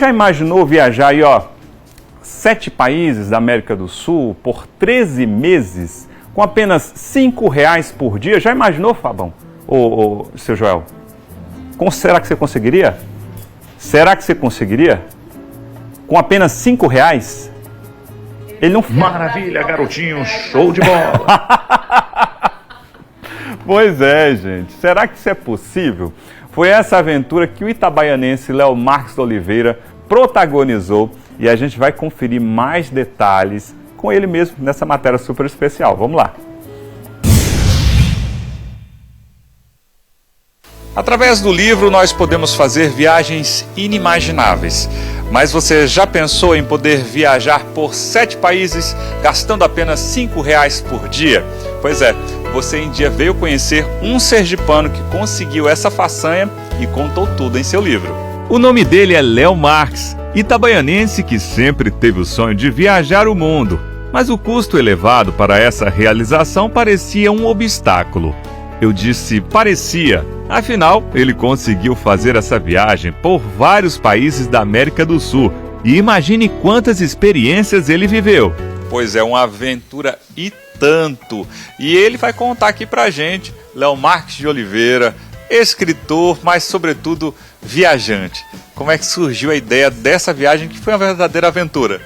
já imaginou viajar aí, ó, 7 países da América do Sul por 13 meses com apenas R$ 5 por dia? Já imaginou, Fabão? Ô, seu Joel? Será que você conseguiria? Será que você conseguiria? Com apenas R$ 5? Ele não... Maravilha, garotinho, show de bola! Pois é, gente. Será que isso é possível? Foi essa aventura que o itabaianense Léo Marques Oliveira protagonizou e a gente vai conferir mais detalhes com ele mesmo nessa matéria super especial. Vamos lá! Através do livro nós podemos fazer viagens inimagináveis. Mas você já pensou em poder viajar por 7 países gastando apenas R$ 5 por dia? Pois é, você em dia veio conhecer um sergipano que conseguiu essa façanha e contou tudo em seu livro. O nome dele é Léo Marques, itabaianense que sempre teve o sonho de viajar o mundo, mas o custo elevado para essa realização parecia um obstáculo. Eu disse parecia, afinal ele conseguiu fazer essa viagem por vários países da América do Sul e imagine quantas experiências ele viveu. Pois é, uma aventura e tanto. E ele vai contar aqui pra gente, Léo Marques de Oliveira, escritor, mas sobretudo viajante. Como é que surgiu a ideia dessa viagem que foi uma verdadeira aventura?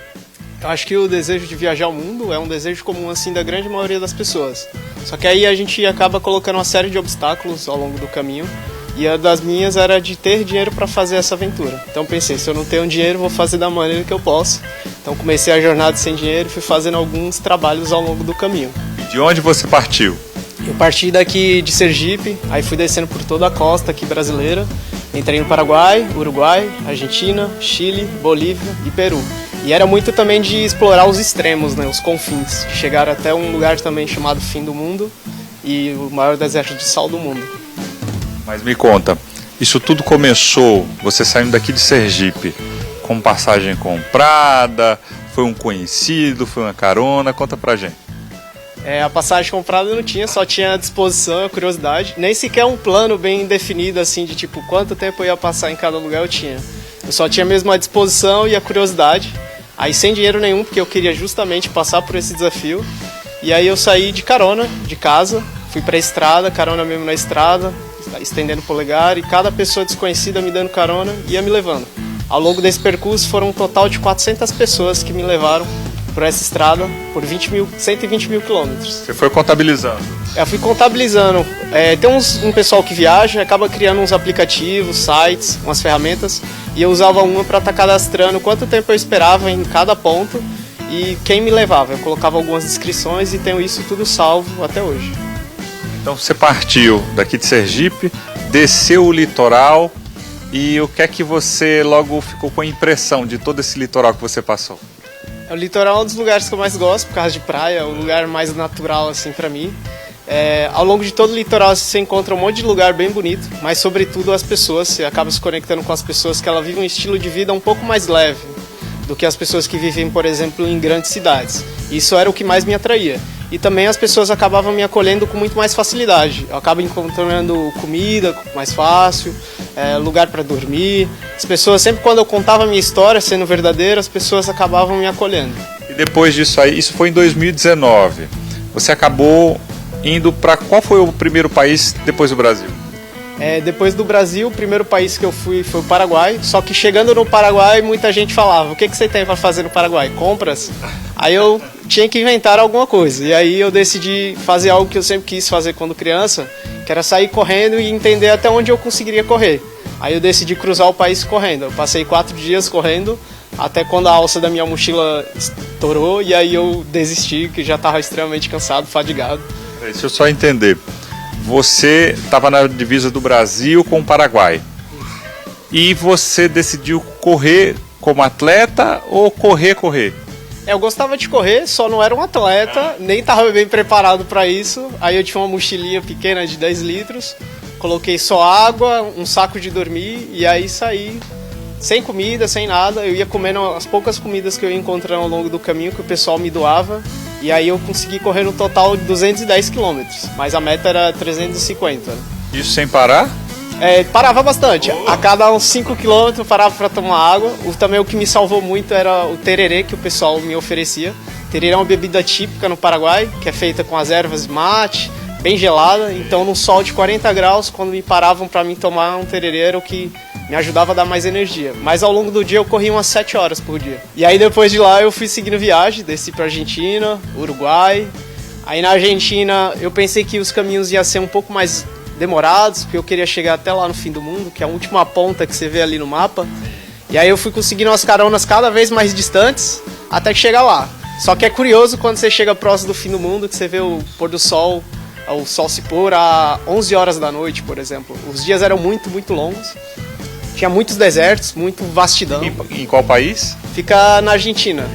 Eu acho que o desejo de viajar ao mundo é um desejo comum assim da grande maioria das pessoas. Só que aí a gente acaba colocando uma série de obstáculos ao longo do caminho. E a das minhas era de ter dinheiro para fazer essa aventura. Então pensei, se eu não tenho dinheiro, vou fazer da maneira que eu posso. Então comecei a jornada sem dinheiro e fui fazendo alguns trabalhos ao longo do caminho. E de onde você partiu? Eu parti daqui de Sergipe, aí fui descendo por toda a costa aqui brasileira. Entrei no Paraguai, Uruguai, Argentina, Chile, Bolívia e Peru. E era muito também de explorar os extremos, né, os confins. Chegar até um lugar também chamado Fim do Mundo e o maior deserto de sal do mundo. Mas me conta, isso tudo começou, você saindo daqui de Sergipe, com passagem comprada, foi um conhecido, foi uma carona? Conta pra gente. A passagem comprada eu não tinha, só tinha a disposição, a curiosidade. Nem sequer um plano bem definido, assim, de tipo, quanto tempo eu ia passar em cada lugar eu tinha. Eu só tinha mesmo a disposição e a curiosidade. Aí sem dinheiro nenhum, porque eu queria justamente passar por esse desafio. E aí eu saí de carona, de casa, fui pra estrada, carona mesmo na estrada, estendendo o polegar, e cada pessoa desconhecida me dando carona ia me levando. Ao longo desse percurso foram um total de 400 pessoas que me levaram por essa estrada por 120 mil quilômetros. Você foi contabilizando? Eu fui contabilizando. Tem um pessoal que viaja, acaba criando uns aplicativos, sites, umas ferramentas, e eu usava uma para estar cadastrando quanto tempo eu esperava em cada ponto e quem me levava. Eu colocava algumas descrições e tenho isso tudo salvo até hoje. Então você partiu daqui de Sergipe, desceu o litoral, e o que é que você logo ficou com a impressão de todo esse litoral que você passou? O litoral é um dos lugares que eu mais gosto, por causa de praia, é o lugar mais natural assim para mim. Ao longo de todo o litoral você encontra um monte de lugar bem bonito, mas sobretudo as pessoas, você acaba se conectando com as pessoas que ela vive um estilo de vida um pouco mais leve do que as pessoas que vivem, por exemplo, em grandes cidades. Isso era o que mais me atraía. E também as pessoas acabavam me acolhendo com muito mais facilidade. Eu acabo encontrando comida mais fácil, lugar para dormir. As pessoas, sempre quando eu contava a minha história, sendo verdadeira, as pessoas acabavam me acolhendo. E depois disso aí, isso foi em 2019, você acabou indo para qual foi o primeiro país depois do Brasil? Depois do Brasil, o primeiro país que eu fui foi o Paraguai. Só que chegando no Paraguai, muita gente falava: o que você tem para fazer no Paraguai? Compras? Aí eu tinha que inventar alguma coisa. E aí eu decidi fazer algo que eu sempre quis fazer quando criança, que era sair correndo e entender até onde eu conseguiria correr. Aí eu decidi cruzar o país correndo. Eu passei 4 dias correndo, até quando a alça da minha mochila estourou, e aí eu desisti, que já estava extremamente cansado, fadigado. Deixa eu só entender. Você estava na divisa do Brasil com o Paraguai. E você decidiu correr como atleta ou correr? Eu gostava de correr, só não era um atleta, nem estava bem preparado para isso. Aí eu tinha uma mochilinha pequena de 10 litros, coloquei só água, um saco de dormir, e aí saí sem comida, sem nada. Eu ia comendo as poucas comidas que eu ia encontrando ao longo do caminho que o pessoal me doava. E aí eu consegui correr no total de 210 quilômetros, mas a meta era 350. Isso sem parar? Parava bastante. A cada uns 5 km parava para tomar água. Também o que me salvou muito era o tererê que o pessoal me oferecia. Tererê é uma bebida típica no Paraguai, que é feita com as ervas mate, bem gelada. Então, num sol de 40 graus, quando me paravam para mim tomar um tererê, era o que me ajudava a dar mais energia. Mas ao longo do dia eu corria umas 7 horas por dia. E aí depois de lá eu fui seguindo viagem, desci para Argentina, Uruguai. Aí na Argentina eu pensei que os caminhos iam ser um pouco mais demorados, porque eu queria chegar até lá no fim do mundo, que é a última ponta que você vê ali no mapa. E aí eu fui conseguindo umas caronas cada vez mais distantes, até que chegar lá. Só que é curioso quando você chega próximo do fim do mundo, que você vê o pôr do sol, o sol se pôr a 11 horas da noite, por exemplo. Os dias eram muito, muito longos. Tinha muitos desertos, muito vastidão. Em qual país? Fica na Argentina.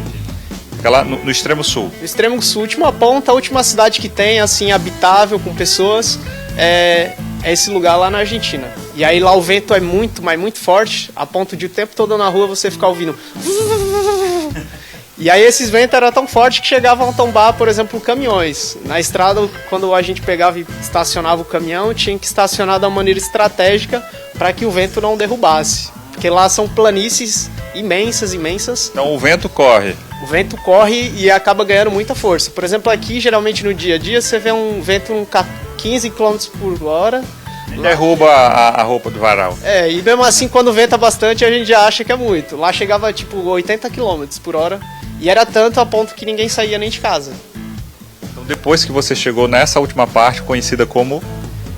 Fica lá no extremo sul. No extremo sul, última ponta, a última cidade que tem, assim, habitável, com pessoas, é esse lugar lá na Argentina. E aí lá o vento é muito, mas muito forte, a ponto de o tempo todo na rua você ficar ouvindo. E aí esses ventos eram tão fortes que chegavam a tombar, por exemplo, caminhões. Na estrada, quando a gente pegava e estacionava o caminhão, tinha que estacionar da maneira estratégica para que o vento não derrubasse. Porque lá são planícies imensas, imensas. Então o vento corre. O vento corre e acaba ganhando muita força. Por exemplo, aqui, geralmente no dia a dia, você vê um vento 15 km por hora. Derruba a roupa do varal. E mesmo assim, quando venta bastante, a gente já acha que é muito. Lá chegava tipo 80 km por hora. E era tanto a ponto que ninguém saía nem de casa. Então depois que você chegou nessa última parte, conhecida como...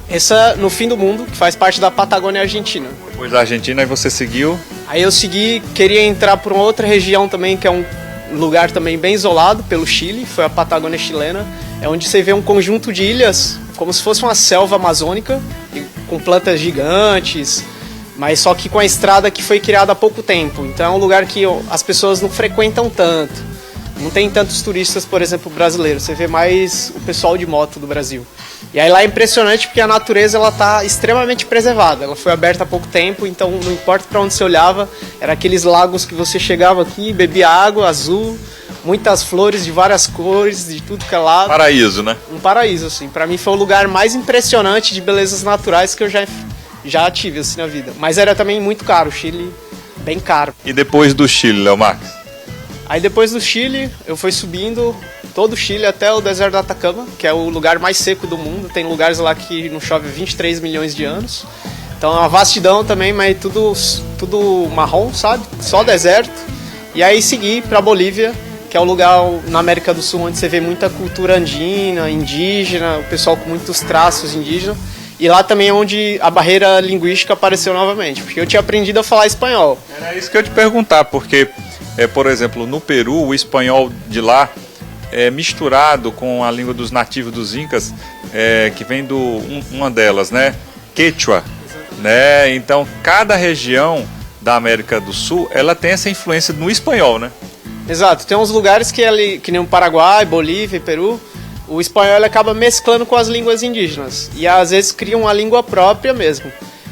Essa no fim do mundo, que faz parte da Patagônia Argentina. Depois da Argentina, aí você seguiu... Aí eu segui, queria entrar por uma outra região também, que é um lugar também bem isolado pelo Chile, foi a Patagônia chilena. É onde você vê um conjunto de ilhas, como se fosse uma selva amazônica, com plantas gigantes, mas só que com a estrada que foi criada há pouco tempo. Então é um lugar que as pessoas não frequentam tanto. Não tem tantos turistas, por exemplo, brasileiros. Você vê mais o pessoal de moto do Brasil. E aí lá é impressionante porque a natureza ela está extremamente preservada. Ela foi aberta há pouco tempo, então não importa para onde você olhava, era aqueles lagos que você chegava aqui, bebia água azul, muitas flores de várias cores, de tudo que é lado. Paraíso, né? Um paraíso, assim. Para mim foi o lugar mais impressionante de belezas naturais que eu já tive assim na vida. Mas era também muito caro, o Chile bem caro. E depois do Chile, Léo Marques? Aí depois do Chile, eu fui subindo todo o Chile até o deserto do Atacama, que é o lugar mais seco do mundo. Tem lugares lá que não chove 23 milhões de anos. Então é uma vastidão também, mas tudo marrom, sabe? Só deserto. E aí segui para Bolívia, que é o lugar na América do Sul onde você vê muita cultura andina, indígena, o pessoal com muitos traços indígenas. E lá também é onde a barreira linguística apareceu novamente, porque eu tinha aprendido a falar espanhol. Era isso que eu ia te perguntar, porque, por exemplo, no Peru, o espanhol de lá é misturado com a língua dos nativos dos Incas, que vem uma delas, né? Quechua. Né? Então, cada região da América do Sul, ela tem essa influência no espanhol, né? Exato. Tem uns lugares que nem o Paraguai, Bolívia e Peru, o espanhol ele acaba mesclando com as línguas indígenas. E às vezes cria uma língua própria mesmo.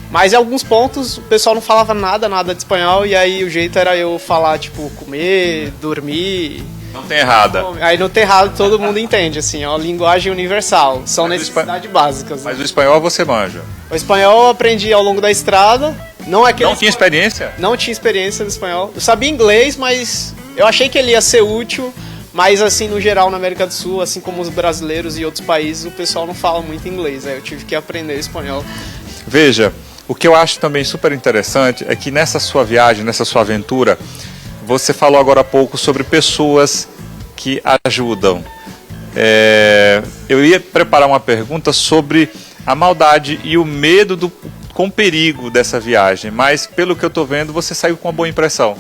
Mas em alguns pontos o pessoal não falava nada de espanhol, e aí o jeito era eu falar, tipo, comer, dormir. Não tem errada. Aí não tem errado, todo mundo entende, assim, é uma linguagem universal, são necessidades básicas. Mas o espanhol você manja? O espanhol eu aprendi ao longo da estrada. Não tinha experiência? Não tinha experiência no espanhol. Eu sabia inglês, mas eu achei que ele ia ser útil. Mas assim, no geral, na América do Sul, assim como os brasileiros e outros países, o pessoal não fala muito inglês. Aí eu tive que aprender espanhol. Veja, o que eu acho também super interessante é que nessa sua viagem, nessa sua aventura, você falou agora há pouco sobre pessoas que ajudam. Eu ia preparar uma pergunta sobre a maldade e o medo com perigo dessa viagem, mas pelo que eu estou vendo, você saiu com uma boa impressão.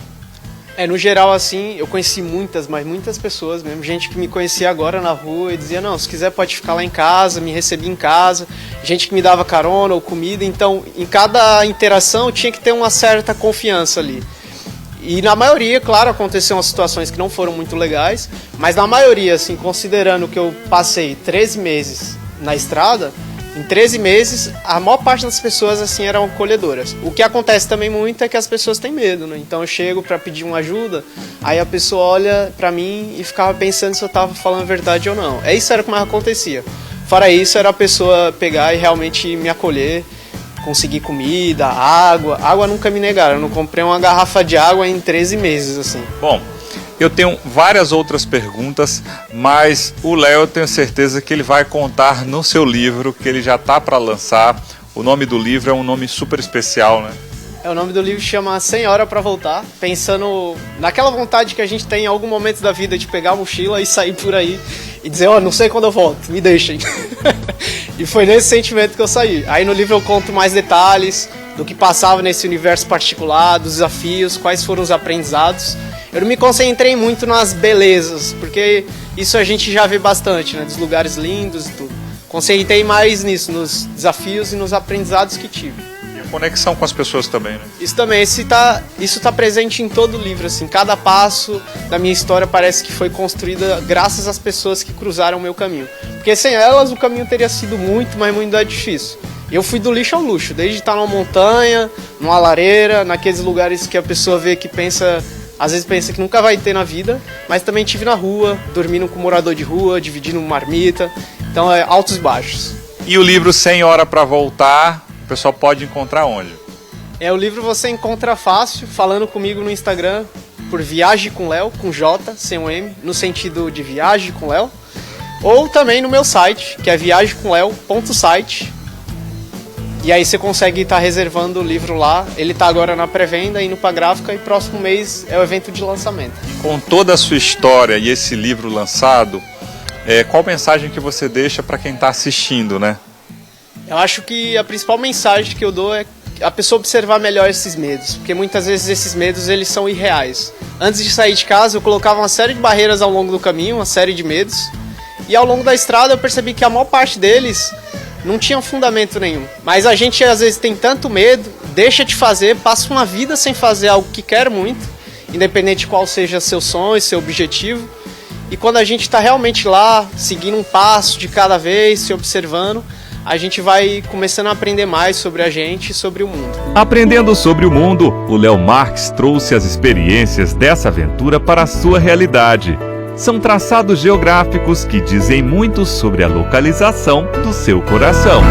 No geral, assim, eu conheci muitas pessoas mesmo, gente que me conhecia agora na rua e dizia, não, se quiser pode ficar lá em casa, me recebia em casa, gente que me dava carona ou comida, então em cada interação tinha que ter uma certa confiança ali. E na maioria, claro, aconteceram situações que não foram muito legais, mas na maioria, assim, considerando que eu passei 13 meses na estrada, em 13 meses, a maior parte das pessoas assim eram acolhedoras. O que acontece também muito é que as pessoas têm medo, né? Então eu chego para pedir uma ajuda, aí a pessoa olha para mim e ficava pensando se eu tava falando a verdade ou não. Isso era o que mais acontecia. Fora isso, era a pessoa pegar e realmente me acolher. conseguir comida, água. Água nunca me negaram, eu não comprei uma garrafa de água em 13 meses, assim. Bom, eu tenho várias outras perguntas, mas o Léo, eu tenho certeza que ele vai contar no seu livro, que ele já está para lançar. O nome do livro é um nome super especial, né? O nome do livro chama 100 Horas Pra Voltar, pensando naquela vontade que a gente tem em algum momento da vida de pegar a mochila e sair por aí e dizer, não sei quando eu volto, me deixem. E foi nesse sentimento que eu saí. Aí no livro eu conto mais detalhes do que passava nesse universo particular, dos desafios, quais foram os aprendizados. Eu não me concentrei muito nas belezas, porque isso a gente já vê bastante, né, dos lugares lindos e tudo. Concentrei mais nisso, nos desafios e nos aprendizados que tive. Conexão com as pessoas também, né? Isso também, isso tá presente em todo o livro, assim, cada passo da minha história parece que foi construída graças às pessoas que cruzaram o meu caminho, porque sem elas o caminho teria sido muito, mas muito difícil. Eu fui do lixo ao luxo, desde estar numa montanha, numa lareira, naqueles lugares que a pessoa vê que pensa, às vezes pensa que nunca vai ter na vida, mas também tive na rua, dormindo com morador de rua, dividindo marmita, então é altos e baixos. E o livro 100 Horas Pra Voltar, o pessoal pode encontrar onde? O livro você encontra fácil, falando comigo no Instagram, por Viagem com Léo, com J, sem um M, no sentido de Viagem com Léo, ou também no meu site, que é viagemcomleo.site. E aí você consegue estar reservando o livro lá, ele está agora na pré-venda, indo para gráfica, e próximo mês é o evento de lançamento. Com toda a sua história e esse livro lançado, qual mensagem que você deixa para quem está assistindo, né? Eu acho que a principal mensagem que eu dou é a pessoa observar melhor esses medos, porque muitas vezes esses medos eles são irreais. Antes de sair de casa eu colocava uma série de barreiras ao longo do caminho, uma série de medos, e ao longo da estrada eu percebi que a maior parte deles não tinha fundamento nenhum. Mas a gente às vezes tem tanto medo, deixa de fazer, passa uma vida sem fazer algo que quer muito, independente de qual seja seu sonho, seu objetivo. E quando a gente está realmente lá, seguindo um passo de cada vez, se observando, a gente vai começando a aprender mais sobre a gente e sobre o mundo. Aprendendo sobre o mundo, o Léo Marques trouxe as experiências dessa aventura para a sua realidade. São traçados geográficos que dizem muito sobre a localização do seu coração.